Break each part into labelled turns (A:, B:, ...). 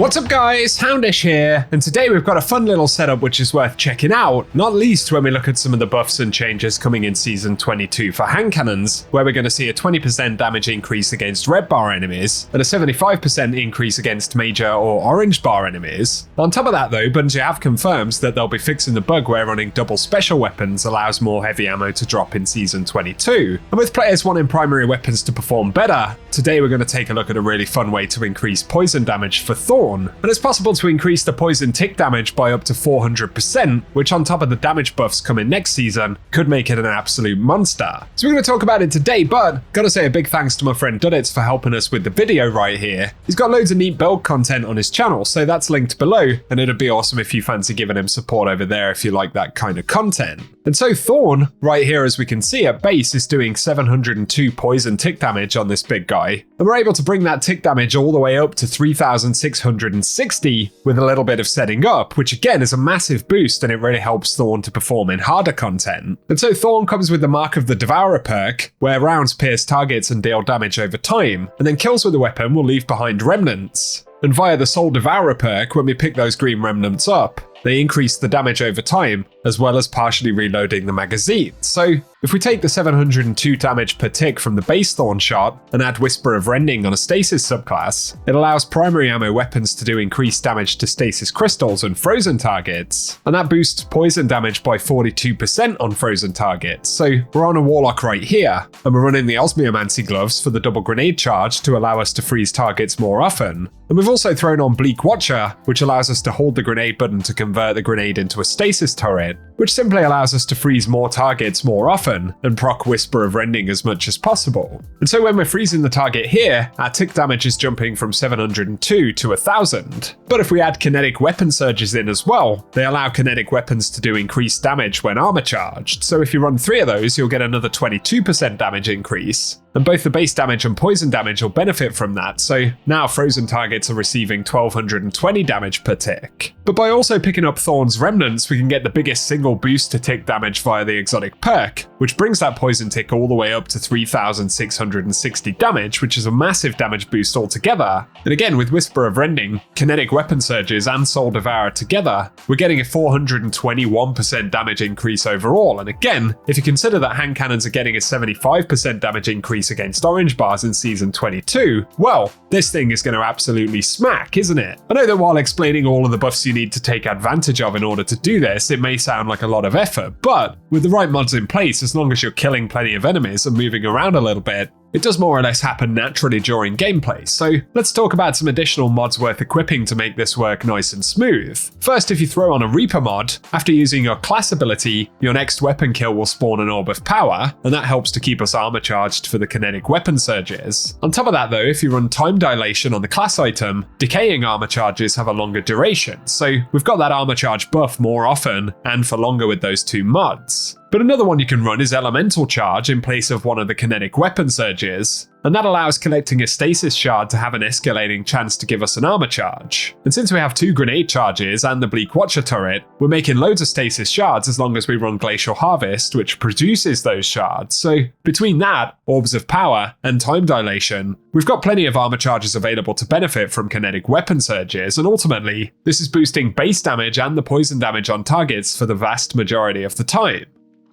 A: What's up guys, Houndish here, and today we've got a fun little setup which is worth checking out, not least when we look at some of the buffs and changes coming in Season 22 for hand cannons, where we're going to see a 20% damage increase against red bar enemies, and a 75% increase against major or orange bar enemies. On top of that though, Bungie have confirmed that they'll be fixing the bug where running double special weapons allows more heavy ammo to drop in Season 22. And with players wanting primary weapons to perform better, today we're going to take a look at a really fun way to increase poison damage for Thorn. And it's possible to increase the poison tick damage by up to 400%, which on top of the damage buffs coming next season, could make it an absolute monster. So we're going to talk about it today, but gotta say a big thanks to my friend Duddits for helping us with the video right here. He's got loads of neat build content on his channel, so that's linked below, and it'd be awesome if you fancy giving him support over there if you like that kind of content. And so Thorn, right here as we can see at base, is doing 702 poison tick damage on this big guy, and we're able to bring that tick damage all the way up to 3,660 with a little bit of setting up, which again is a massive boost, and it really helps Thorn to perform in harder content. And so Thorn comes with the Mark of the Devourer perk, where rounds pierce targets and deal damage over time, and then kills with the weapon will leave behind remnants. And via the Soul Devourer perk, when we pick those green remnants up, they increase the damage over time, as well as partially reloading the magazine. So if we take the 702 damage per tick from the base Thorn shot and add Whisper of Rending on a stasis subclass, it allows primary ammo weapons to do increased damage to stasis crystals and frozen targets. And that boosts poison damage by 42% on frozen targets. So we're on a Warlock right here, and we're running the Osmiomancy gloves for the double grenade charge to allow us to freeze targets more often. And we've also thrown on Bleak Watcher, which allows us to hold the grenade button to convert the grenade into a stasis turret, which simply allows us to freeze more targets more often and proc Whisper of Rending as much as possible. And so when we're freezing the target here, our tick damage is jumping from 702 to 1,000. But if we add kinetic weapon surges in as well, they allow kinetic weapons to do increased damage when armor charged. So if you run 3 of those, you'll get another 22% damage increase. And both the base damage and poison damage will benefit from that, so now frozen targets are receiving 1,220 damage per tick. But by also picking up Thorn's remnants, we can get the biggest single boost to tick damage via the exotic perk, which brings that poison tick all the way up to 3,660 damage, which is a massive damage boost altogether. And again, with Whisper of Rending, kinetic weapon surges, and Soul Devourer together, we're getting a 421% damage increase overall. And again, if you consider that hand cannons are getting a 75% damage increase against orange bars in Season 22, well, this thing is going to absolutely smack, isn't it? I know that while explaining all of the buffs you need to take advantage of in order to do this, it may sound like a lot of effort, but with the right mods in place, as long as you're killing plenty of enemies and moving around a little bit, it does more or less happen naturally during gameplay. So let's talk about some additional mods worth equipping to make this work nice and smooth. First, if you throw on a Reaper mod, after using your class ability, your next weapon kill will spawn an Orb of Power, and that helps to keep us armor charged for the kinetic weapon surges. On top of that though, if you run Time Dilation on the class item, decaying armor charges have a longer duration, so we've got that armor charge buff more often and for longer with those 2 mods. But another one you can run is Elemental Charge in place of one of the kinetic weapon surges, and that allows collecting a stasis shard to have an escalating chance to give us an armor charge. And since we have 2 grenade charges and the Bleak Watcher turret, we're making loads of stasis shards as long as we run Glacial Harvest, which produces those shards. So between that, Orbs of Power, and Time Dilation, we've got plenty of armor charges available to benefit from kinetic weapon surges, and ultimately, this is boosting base damage and the poison damage on targets for the vast majority of the time.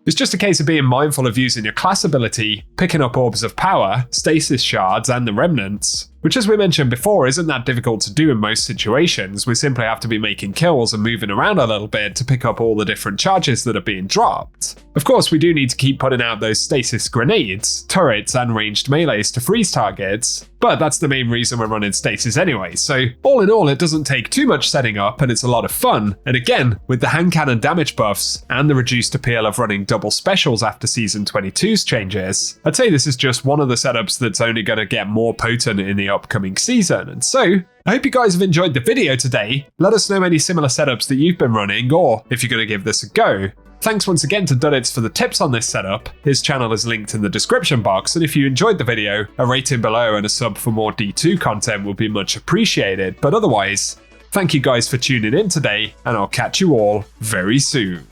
A: It's just a case of being mindful of using your class ability, picking up Orbs of Power, Stasis Shards, and the Remnants, which as we mentioned before isn't that difficult to do in most situations. We simply have to be making kills and moving around a little bit to pick up all the different charges that are being dropped. Of course, we do need to keep putting out those stasis grenades, turrets, and ranged melees to freeze targets, but that's the main reason we're running stasis anyway, so all in all it doesn't take too much setting up and it's a lot of fun. And again, with the hand cannon damage buffs and the reduced appeal of running double specials after Season 22's changes, I'd say this is just one of the setups that's only going to get more potent in the upcoming season. And so, I hope you guys have enjoyed the video today. Let us know any similar setups that you've been running, or if you're going to give this a go. Thanks once again to Duddits for the tips on this setup. His channel is linked in the description box, and if you enjoyed the video, a rating below and a sub for more D2 content would be much appreciated. But otherwise, thank you guys for tuning in today, and I'll catch you all very soon.